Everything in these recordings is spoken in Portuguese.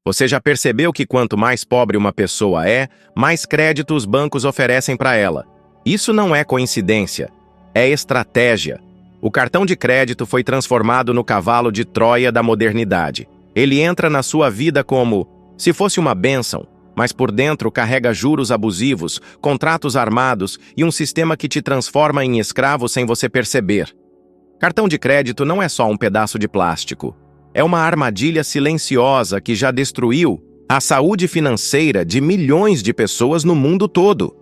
Você já percebeu que quanto mais pobre uma pessoa é, mais crédito os bancos oferecem para ela? Isso não é coincidência, é estratégia. O cartão de crédito foi transformado no cavalo de Troia da modernidade. Ele entra na sua vida como se fosse uma bênção, mas por dentro carrega juros abusivos, contratos armados e um sistema que te transforma em escravo sem você perceber. Cartão de crédito não é só um pedaço de plástico. É uma armadilha silenciosa que já destruiu a saúde financeira de milhões de pessoas no mundo todo.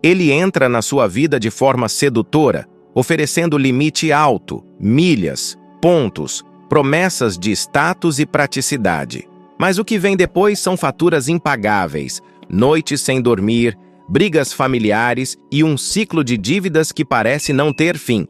Ele entra na sua vida de forma sedutora, oferecendo limite alto, milhas, pontos, promessas de status e praticidade. Mas o que vem depois são faturas impagáveis, noites sem dormir, brigas familiares e um ciclo de dívidas que parece não ter fim.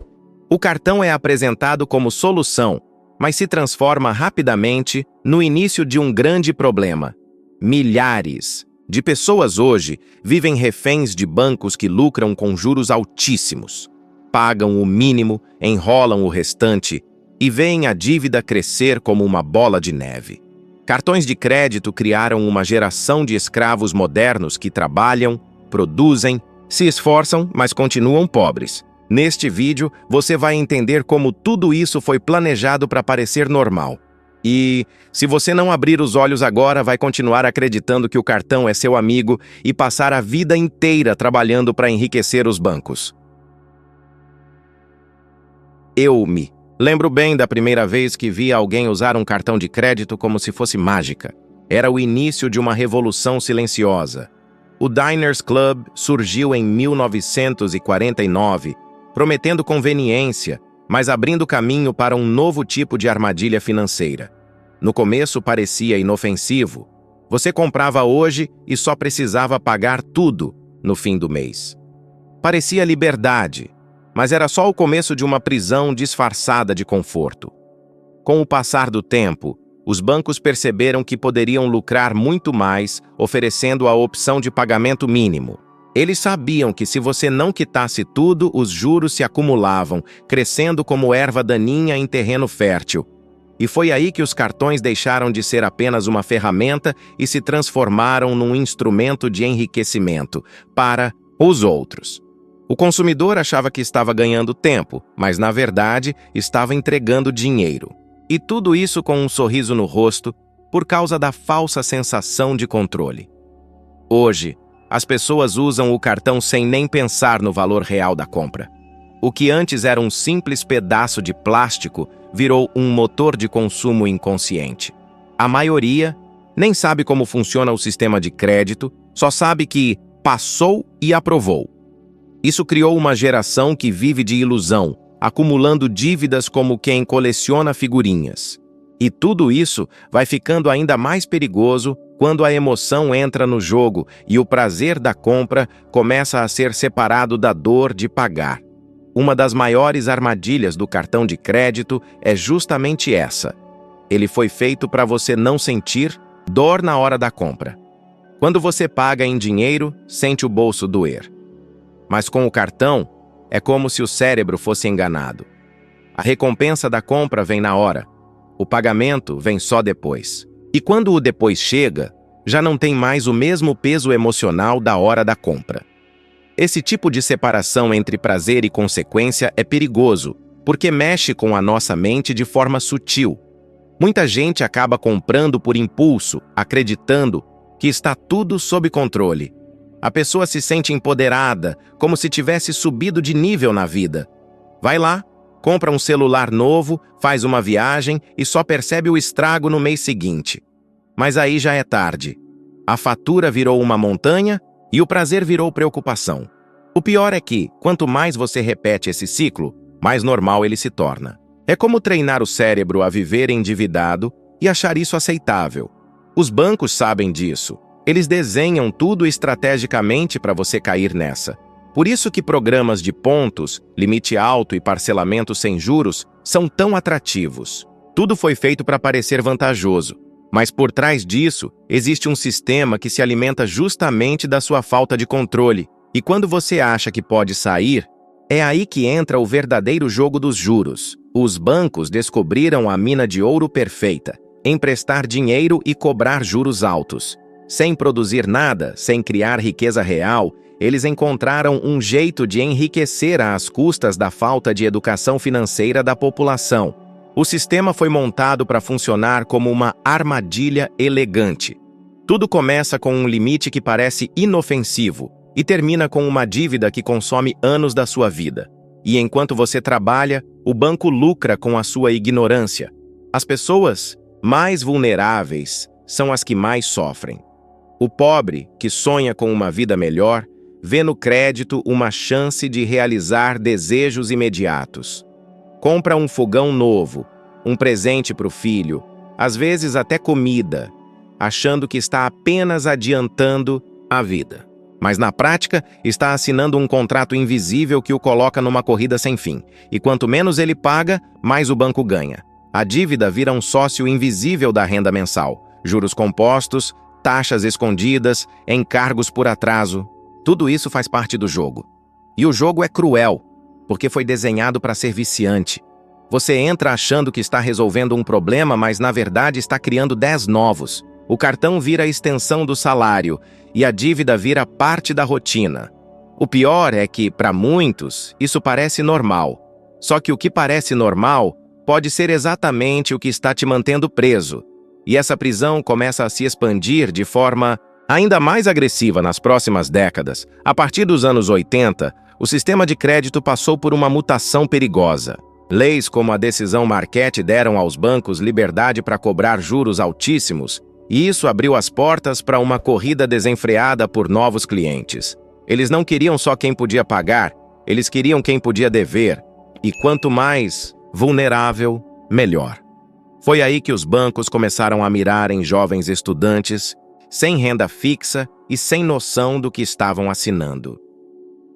O cartão é apresentado como solução, mas se transforma rapidamente no início de um grande problema. Milhares de pessoas hoje vivem reféns de bancos que lucram com juros altíssimos. Pagam o mínimo, enrolam o restante e veem a dívida crescer como uma bola de neve. Cartões de crédito criaram uma geração de escravos modernos que trabalham, produzem, se esforçam, mas continuam pobres. Neste vídeo, você vai entender como tudo isso foi planejado para parecer normal. E, se você não abrir os olhos agora, vai continuar acreditando que o cartão é seu amigo e passar a vida inteira trabalhando para enriquecer os bancos. Eu me lembro bem da primeira vez que vi alguém usar um cartão de crédito como se fosse mágica. Era o início de uma revolução silenciosa. O Diners Club surgiu em 1949, prometendo conveniência, mas abrindo caminho para um novo tipo de armadilha financeira. No começo parecia inofensivo. Você comprava hoje e só precisava pagar tudo no fim do mês. Parecia liberdade, mas era só o começo de uma prisão disfarçada de conforto. Com o passar do tempo, os bancos perceberam que poderiam lucrar muito mais oferecendo a opção de pagamento mínimo. Eles sabiam que se você não quitasse tudo, os juros se acumulavam, crescendo como erva daninha em terreno fértil. E foi aí que os cartões deixaram de ser apenas uma ferramenta e se transformaram num instrumento de enriquecimento para os outros. O consumidor achava que estava ganhando tempo, mas na verdade estava entregando dinheiro. E tudo isso com um sorriso no rosto por causa da falsa sensação de controle. Hoje, as pessoas usam o cartão sem nem pensar no valor real da compra. O que antes era um simples pedaço de plástico virou um motor de consumo inconsciente. A maioria nem sabe como funciona o sistema de crédito, só sabe que passou e aprovou. Isso criou uma geração que vive de ilusão, acumulando dívidas como quem coleciona figurinhas. E tudo isso vai ficando ainda mais perigoso quando a emoção entra no jogo e o prazer da compra começa a ser separado da dor de pagar. Uma das maiores armadilhas do cartão de crédito é justamente essa. Ele foi feito para você não sentir dor na hora da compra. Quando você paga em dinheiro, sente o bolso doer. Mas com o cartão, é como se o cérebro fosse enganado. A recompensa da compra vem na hora. O pagamento vem só depois. E quando o depois chega, já não tem mais o mesmo peso emocional da hora da compra. Esse tipo de separação entre prazer e consequência é perigoso, porque mexe com a nossa mente de forma sutil. Muita gente acaba comprando por impulso, acreditando que está tudo sob controle. A pessoa se sente empoderada, como se tivesse subido de nível na vida. Vai lá, compra um celular novo, faz uma viagem e só percebe o estrago no mês seguinte. Mas aí já é tarde. A fatura virou uma montanha e o prazer virou preocupação. O pior é que, quanto mais você repete esse ciclo, mais normal ele se torna. É como treinar o cérebro a viver endividado e achar isso aceitável. Os bancos sabem disso. Eles desenham tudo estrategicamente para você cair nessa. Por isso que programas de pontos, limite alto e parcelamento sem juros são tão atrativos. Tudo foi feito para parecer vantajoso, mas por trás disso existe um sistema que se alimenta justamente da sua falta de controle. E quando você acha que pode sair, é aí que entra o verdadeiro jogo dos juros. Os bancos descobriram a mina de ouro perfeita. emprestar dinheiro e cobrar juros altos. Sem produzir nada, sem criar riqueza real, eles encontraram um jeito de enriquecer às custas da falta de educação financeira da população. O sistema foi montado para funcionar como uma armadilha elegante. Tudo começa com um limite que parece inofensivo e termina com uma dívida que consome anos da sua vida. E enquanto você trabalha, o banco lucra com a sua ignorância. As pessoas mais vulneráveis são as que mais sofrem. O pobre, que sonha com uma vida melhor, vê no crédito uma chance de realizar desejos imediatos. Compra um fogão novo, um presente para o filho, às vezes até comida, achando que está apenas adiantando a vida. Mas na prática, está assinando um contrato invisível que o coloca numa corrida sem fim. E quanto menos ele paga, mais o banco ganha. A dívida vira um sócio invisível da renda mensal. Juros compostos, taxas escondidas, encargos por atraso. Tudo isso faz parte do jogo. E o jogo é cruel, porque foi desenhado para ser viciante. Você entra achando que está resolvendo um problema, mas na verdade está criando 10 novos. O cartão vira a extensão do salário e a dívida vira parte da rotina. O pior é que, para muitos, isso parece normal. Só que o que parece normal pode ser exatamente o que está te mantendo preso. E essa prisão começa a se expandir de forma ainda mais agressiva nas próximas décadas. A partir dos anos 80, o sistema de crédito passou por uma mutação perigosa. Leis como a decisão Marquette deram aos bancos liberdade para cobrar juros altíssimos, e isso abriu as portas para uma corrida desenfreada por novos clientes. Eles não queriam só quem podia pagar, eles queriam quem podia dever, e quanto mais vulnerável, melhor. Foi aí que os bancos começaram a mirar em jovens estudantes, sem renda fixa e sem noção do que estavam assinando.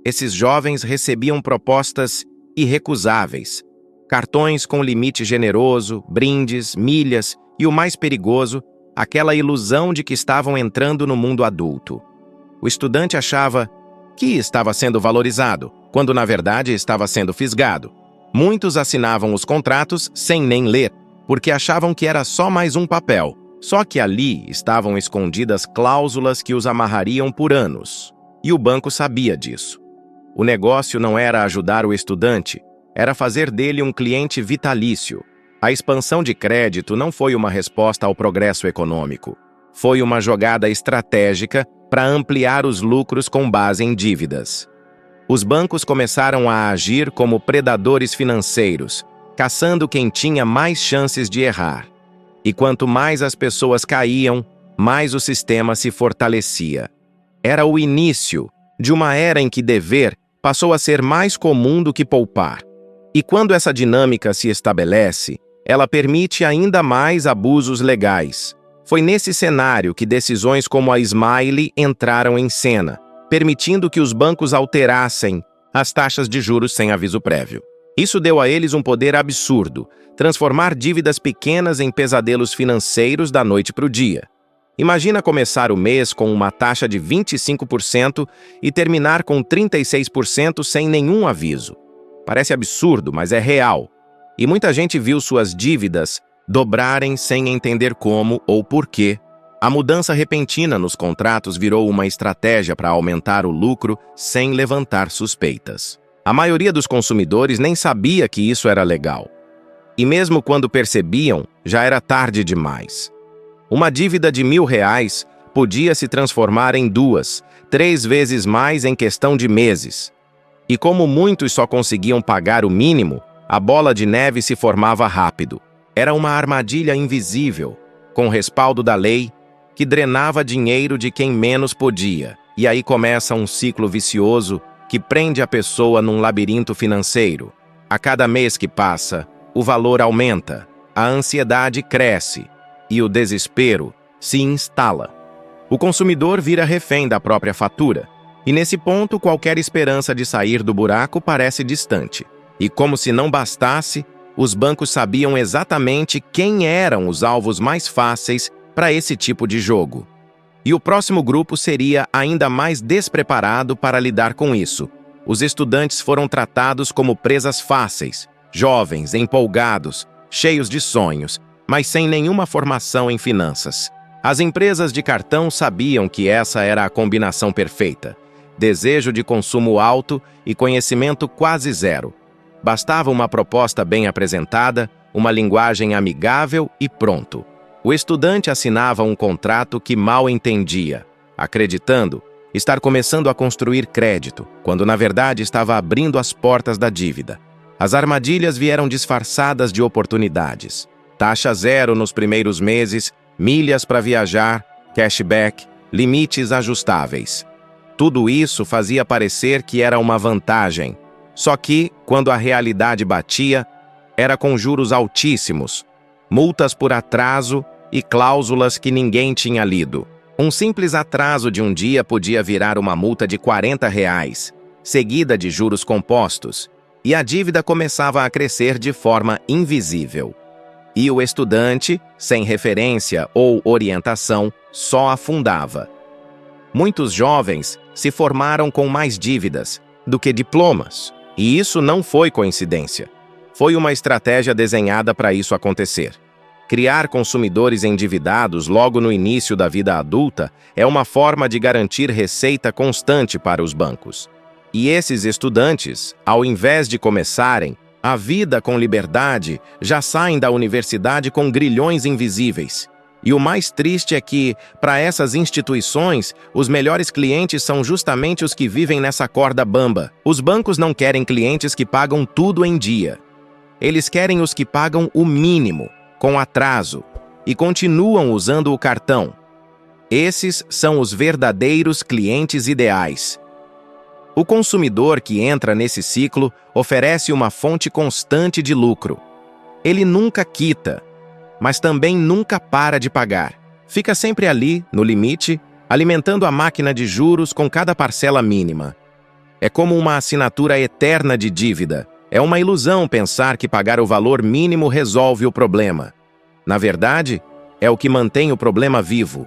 Esses jovens recebiam propostas irrecusáveis, cartões com limite generoso, brindes, milhas e, o mais perigoso, aquela ilusão de que estavam entrando no mundo adulto. O estudante achava que estava sendo valorizado, quando na verdade estava sendo fisgado. Muitos assinavam os contratos sem nem ler, porque achavam que era só mais um papel. Só que ali estavam escondidas cláusulas que os amarrariam por anos. E o banco sabia disso. O negócio não era ajudar o estudante, era fazer dele um cliente vitalício. A expansão de crédito não foi uma resposta ao progresso econômico. Foi uma jogada estratégica para ampliar os lucros com base em dívidas. Os bancos começaram a agir como predadores financeiros, caçando quem tinha mais chances de errar. E quanto mais as pessoas caíam, mais o sistema se fortalecia. Era o início de uma era em que dever passou a ser mais comum do que poupar. E quando essa dinâmica se estabelece, ela permite ainda mais abusos legais. Foi nesse cenário que decisões como a Smile entraram em cena, permitindo que os bancos alterassem as taxas de juros sem aviso prévio. Isso deu a eles um poder absurdo, transformar dívidas pequenas em pesadelos financeiros da noite para o dia. Imagina começar o mês com uma taxa de 25% e terminar com 36% sem nenhum aviso. Parece absurdo, mas é real. E muita gente viu suas dívidas dobrarem sem entender como ou por quê. A mudança repentina nos contratos virou uma estratégia para aumentar o lucro sem levantar suspeitas. A maioria dos consumidores nem sabia que isso era legal. E mesmo quando percebiam, já era tarde demais. Uma dívida de R$ 1.000 podia se transformar em 2, 3 vezes mais em questão de meses. E como muitos só conseguiam pagar o mínimo, a bola de neve se formava rápido. Era uma armadilha invisível, com o respaldo da lei, que drenava dinheiro de quem menos podia. E aí começa um ciclo vicioso que prende a pessoa num labirinto financeiro. A cada mês que passa, o valor aumenta, a ansiedade cresce e o desespero se instala. O consumidor vira refém da própria fatura. E nesse ponto, qualquer esperança de sair do buraco parece distante. E como se não bastasse, os bancos sabiam exatamente quem eram os alvos mais fáceis para esse tipo de jogo. E o próximo grupo seria ainda mais despreparado para lidar com isso. Os estudantes foram tratados como presas fáceis, jovens, empolgados, cheios de sonhos, mas sem nenhuma formação em finanças. As empresas de cartão sabiam que essa era a combinação perfeita: desejo de consumo alto e conhecimento quase zero. Bastava uma proposta bem apresentada, uma linguagem amigável e pronto. O estudante assinava um contrato que mal entendia, acreditando estar começando a construir crédito, quando na verdade estava abrindo as portas da dívida. As armadilhas vieram disfarçadas de oportunidades. Taxa zero nos primeiros meses, milhas para viajar, cashback, limites ajustáveis. Tudo isso fazia parecer que era uma vantagem. Só que, quando a realidade batia, era com juros altíssimos, multas por atraso e cláusulas que ninguém tinha lido. Um simples atraso de um dia podia virar uma multa de R$ 40, seguida de juros compostos, e a dívida começava a crescer de forma invisível. E o estudante, sem referência ou orientação, só afundava. Muitos jovens se formaram com mais dívidas do que diplomas, e isso não foi coincidência. Foi uma estratégia desenhada para isso acontecer. Criar consumidores endividados logo no início da vida adulta é uma forma de garantir receita constante para os bancos. E esses estudantes, ao invés de começarem a vida com liberdade, já saem da universidade com grilhões invisíveis. E o mais triste é que, para essas instituições, os melhores clientes são justamente os que vivem nessa corda bamba. Os bancos não querem clientes que pagam tudo em dia. Eles querem os que pagam o mínimo, com atraso, e continuam usando o cartão. Esses são os verdadeiros clientes ideais. O consumidor que entra nesse ciclo oferece uma fonte constante de lucro. Ele nunca quita, mas também nunca para de pagar. Fica sempre ali, no limite, alimentando a máquina de juros com cada parcela mínima. É como uma assinatura eterna de dívida. É uma ilusão pensar que pagar o valor mínimo resolve o problema. Na verdade, é o que mantém o problema vivo.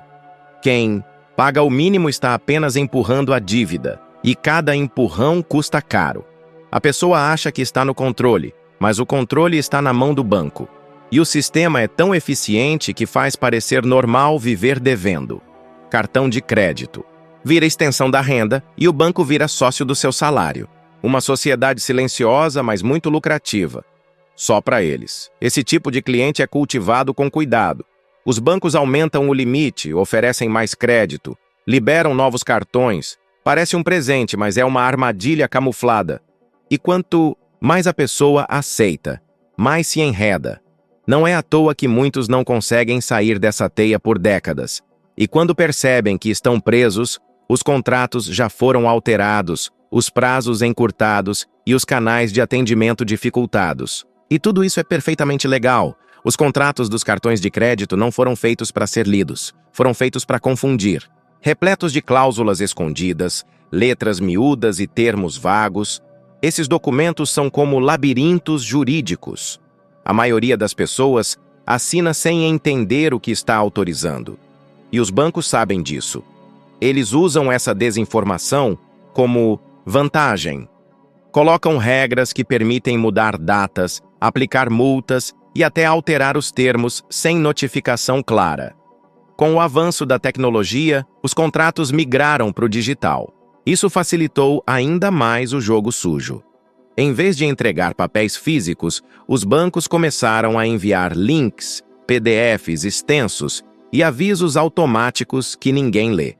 Quem paga o mínimo está apenas empurrando a dívida, e cada empurrão custa caro. A pessoa acha que está no controle, mas o controle está na mão do banco. E o sistema é tão eficiente que faz parecer normal viver devendo. Cartão de crédito vira extensão da renda e o banco vira sócio do seu salário. Uma sociedade silenciosa, mas muito lucrativa. Só para eles. Esse tipo de cliente é cultivado com cuidado. Os bancos aumentam o limite, oferecem mais crédito, liberam novos cartões. Parece um presente, mas é uma armadilha camuflada. E quanto mais a pessoa aceita, mais se enreda. Não é à toa que muitos não conseguem sair dessa teia por décadas. E quando percebem que estão presos, os contratos já foram alterados, os prazos encurtados e os canais de atendimento dificultados. E tudo isso é perfeitamente legal. Os contratos dos cartões de crédito não foram feitos para ser lidos, foram feitos para confundir. Repletos de cláusulas escondidas, letras miúdas e termos vagos, esses documentos são como labirintos jurídicos. A maioria das pessoas assina sem entender o que está autorizando. E os bancos sabem disso. Eles usam essa desinformação como vantagem. Colocam regras que permitem mudar datas, aplicar multas e até alterar os termos sem notificação clara. Com o avanço da tecnologia, os contratos migraram para o digital. Isso facilitou ainda mais o jogo sujo. Em vez de entregar papéis físicos, os bancos começaram a enviar links, PDFs extensos e avisos automáticos que ninguém lê.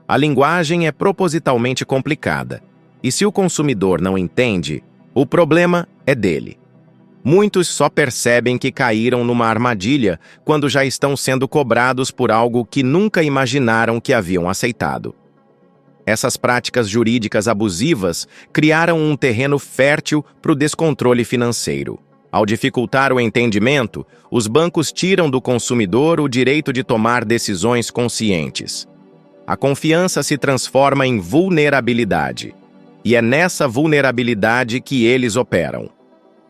A linguagem é propositalmente complicada, e se o consumidor não entende, o problema é dele. Muitos só percebem que caíram numa armadilha quando já estão sendo cobrados por algo que nunca imaginaram que haviam aceitado. Essas práticas jurídicas abusivas criaram um terreno fértil para o descontrole financeiro. Ao dificultar o entendimento, os bancos tiram do consumidor o direito de tomar decisões conscientes. A confiança se transforma em vulnerabilidade, e é nessa vulnerabilidade que eles operam.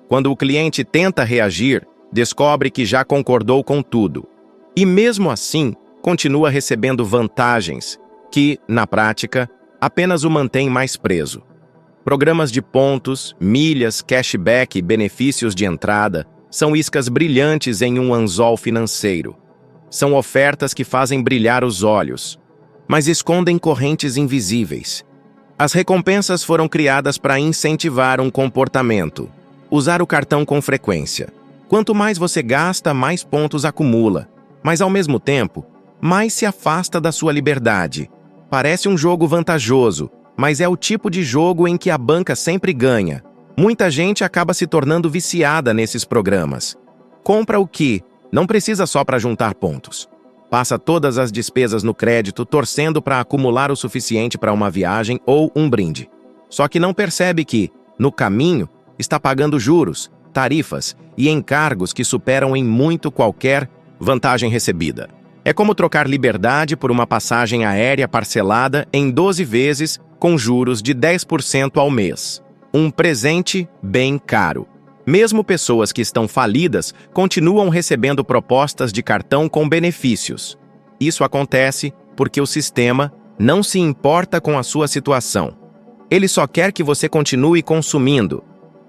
Quando o cliente tenta reagir, descobre que já concordou com tudo. E mesmo assim, continua recebendo vantagens que, na prática, apenas o mantêm mais preso. Programas de pontos, milhas, cashback e benefícios de entrada são iscas brilhantes em um anzol financeiro. São ofertas que fazem brilhar os olhos, mas escondem correntes invisíveis. As recompensas foram criadas para incentivar um comportamento. Usar o cartão com frequência. Quanto mais você gasta, mais pontos acumula. Mas, ao mesmo tempo, mais se afasta da sua liberdade. Parece um jogo vantajoso, mas é o tipo de jogo em que a banca sempre ganha. Muita gente acaba se tornando viciada nesses programas. Compra o que não precisa só para juntar pontos. Passa todas as despesas no crédito, torcendo para acumular o suficiente para uma viagem ou um brinde. Só que não percebe que, no caminho, está pagando juros, tarifas e encargos que superam em muito qualquer vantagem recebida. É como trocar liberdade por uma passagem aérea parcelada em 12 vezes com juros de 10% ao mês. Um presente bem caro. Mesmo pessoas que estão falidas continuam recebendo propostas de cartão com benefícios. Isso acontece porque o sistema não se importa com a sua situação. Ele só quer que você continue consumindo.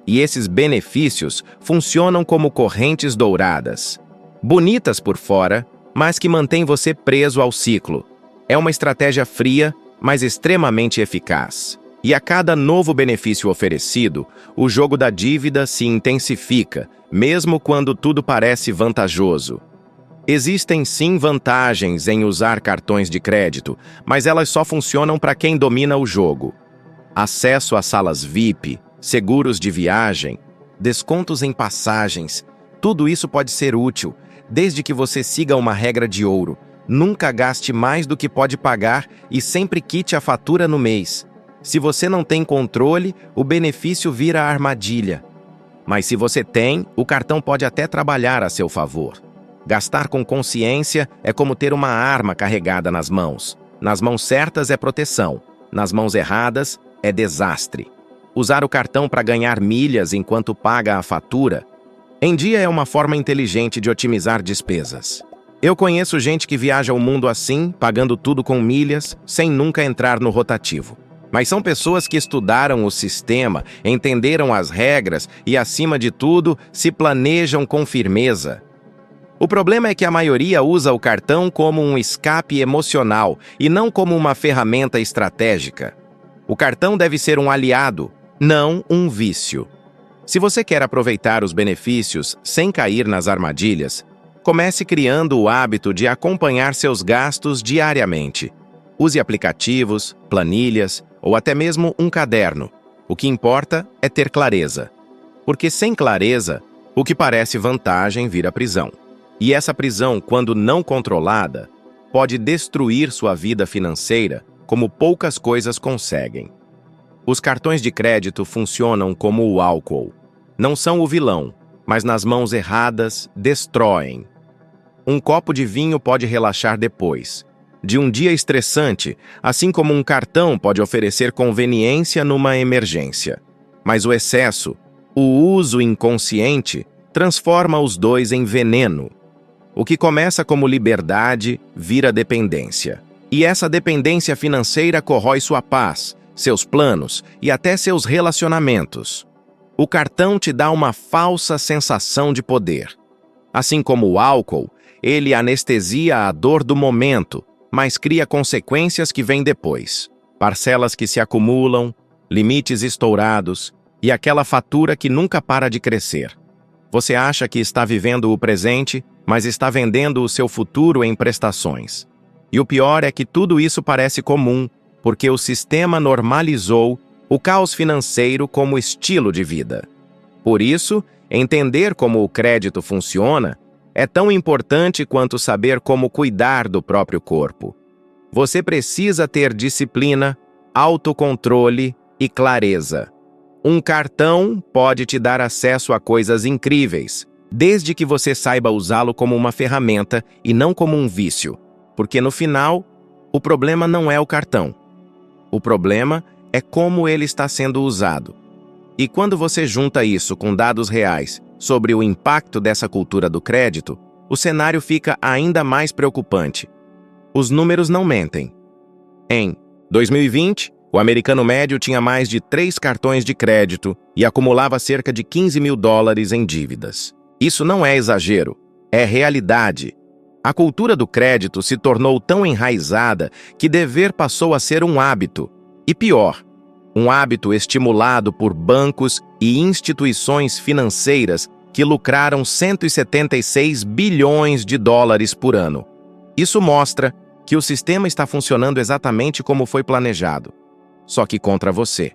E esses benefícios funcionam como correntes douradas. Bonitas por fora, mas que mantêm você preso ao ciclo. É uma estratégia fria, mas extremamente eficaz. E a cada novo benefício oferecido, o jogo da dívida se intensifica, mesmo quando tudo parece vantajoso. Existem sim vantagens em usar cartões de crédito, mas elas só funcionam para quem domina o jogo. Acesso a salas VIP, seguros de viagem, descontos em passagens, tudo isso pode ser útil, desde que você siga uma regra de ouro. Nunca gaste mais do que pode pagar e sempre quite a fatura no mês. Se você não tem controle, o benefício vira armadilha. Mas se você tem, o cartão pode até trabalhar a seu favor. Gastar com consciência é como ter uma arma carregada nas mãos. Nas mãos certas é proteção, nas mãos erradas é desastre. Usar o cartão para ganhar milhas enquanto paga a fatura, em dia é uma forma inteligente de otimizar despesas. Eu conheço gente que viaja o mundo assim, pagando tudo com milhas, sem nunca entrar no rotativo. Mas são pessoas que estudaram o sistema, entenderam as regras e, acima de tudo, se planejam com firmeza. O problema é que a maioria usa o cartão como um escape emocional e não como uma ferramenta estratégica. O cartão deve ser um aliado, não um vício. Se você quer aproveitar os benefícios sem cair nas armadilhas, comece criando o hábito de acompanhar seus gastos diariamente. Use aplicativos, planilhas ou até mesmo um caderno. O que importa é ter clareza. Porque sem clareza, o que parece vantagem vira prisão. E essa prisão, quando não controlada, pode destruir sua vida financeira como poucas coisas conseguem. Os cartões de crédito funcionam como o álcool. Não são o vilão, mas nas mãos erradas, destroem. Um copo de vinho pode relaxar depois de um dia estressante, assim como um cartão pode oferecer conveniência numa emergência. Mas o excesso, o uso inconsciente, transforma os dois em veneno. O que começa como liberdade vira dependência. E essa dependência financeira corrói sua paz, seus planos e até seus relacionamentos. O cartão te dá uma falsa sensação de poder. Assim como o álcool, ele anestesia a dor do momento, mas cria consequências que vêm depois. Parcelas que se acumulam, limites estourados e aquela fatura que nunca para de crescer. Você acha que está vivendo o presente, mas está vendendo o seu futuro em prestações. E o pior é que tudo isso parece comum, porque o sistema normalizou o caos financeiro como estilo de vida. Por isso, entender como o crédito funciona é tão importante quanto saber como cuidar do próprio corpo. Você precisa ter disciplina, autocontrole e clareza. Um cartão pode te dar acesso a coisas incríveis, desde que você saiba usá-lo como uma ferramenta e não como um vício, porque no final, o problema não é o cartão. O problema é como ele está sendo usado. E quando você junta isso com dados reais sobre o impacto dessa cultura do crédito, o cenário fica ainda mais preocupante. Os números não mentem. Em 2020, o americano médio tinha mais de 3 cartões de crédito e acumulava cerca de $15 mil em dívidas. Isso não é exagero, é realidade. A cultura do crédito se tornou tão enraizada que dever passou a ser um hábito. E pior, um hábito estimulado por bancos e instituições financeiras que lucraram 176 bilhões de dólares por ano. Isso mostra que o sistema está funcionando exatamente como foi planejado, só que contra você.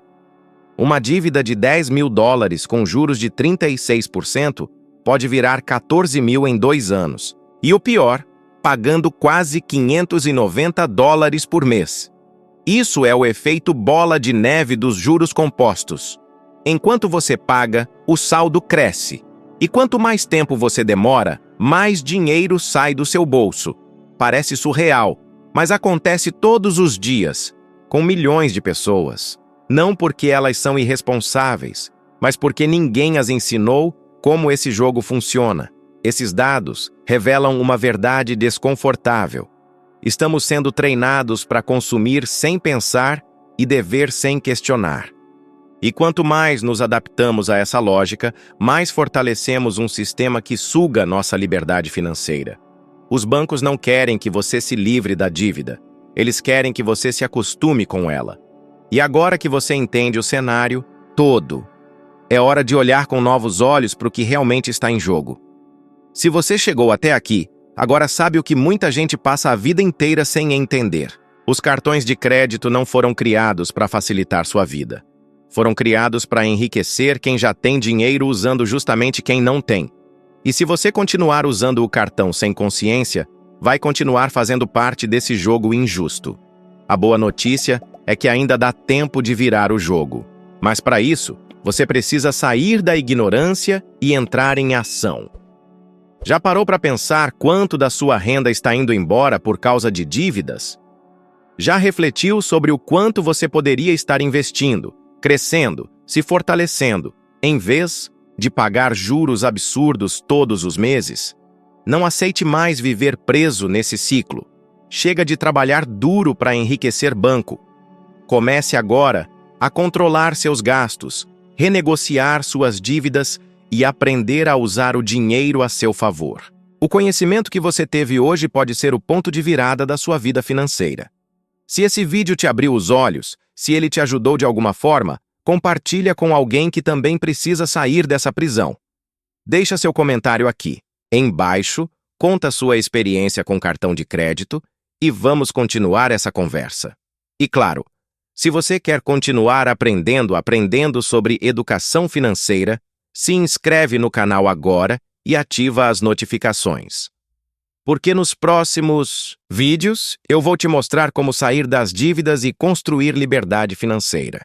Uma dívida de 10 mil dólares com juros de 36% pode virar 14 mil em 2 anos. E o pior, pagando quase 590 dólares por mês. Isso é o efeito bola de neve dos juros compostos. Enquanto você paga, o saldo cresce. E quanto mais tempo você demora, mais dinheiro sai do seu bolso. Parece surreal, mas acontece todos os dias, com milhões de pessoas. Não porque elas são irresponsáveis, mas porque ninguém as ensinou como esse jogo funciona. Esses dados revelam uma verdade desconfortável. Estamos sendo treinados para consumir sem pensar e dever sem questionar. E quanto mais nos adaptamos a essa lógica, mais fortalecemos um sistema que suga nossa liberdade financeira. Os bancos não querem que você se livre da dívida. Eles querem que você se acostume com ela. E agora que você entende o cenário todo, é hora de olhar com novos olhos para o que realmente está em jogo. Se você chegou até aqui, agora sabe o que muita gente passa a vida inteira sem entender. Os cartões de crédito não foram criados para facilitar sua vida. Foram criados para enriquecer quem já tem dinheiro usando justamente quem não tem. E se você continuar usando o cartão sem consciência, vai continuar fazendo parte desse jogo injusto. A boa notícia é que ainda dá tempo de virar o jogo. Mas para isso, você precisa sair da ignorância e entrar em ação. Já parou para pensar quanto da sua renda está indo embora por causa de dívidas? Já refletiu sobre o quanto você poderia estar investindo, crescendo, se fortalecendo, em vez de pagar juros absurdos todos os meses? Não aceite mais viver preso nesse ciclo. Chega de trabalhar duro para enriquecer banco. Comece agora a controlar seus gastos, renegociar suas dívidas e aprender a usar o dinheiro a seu favor. O conhecimento que você teve hoje pode ser o ponto de virada da sua vida financeira. Se esse vídeo te abriu os olhos, se ele te ajudou de alguma forma, compartilha com alguém que também precisa sair dessa prisão. Deixa seu comentário aqui. Embaixo, conta sua experiência com cartão de crédito e vamos continuar essa conversa. E claro, se você quer continuar aprendendo sobre educação financeira, se inscreve no canal agora e ativa as notificações. Porque nos próximos vídeos eu vou te mostrar como sair das dívidas e construir liberdade financeira.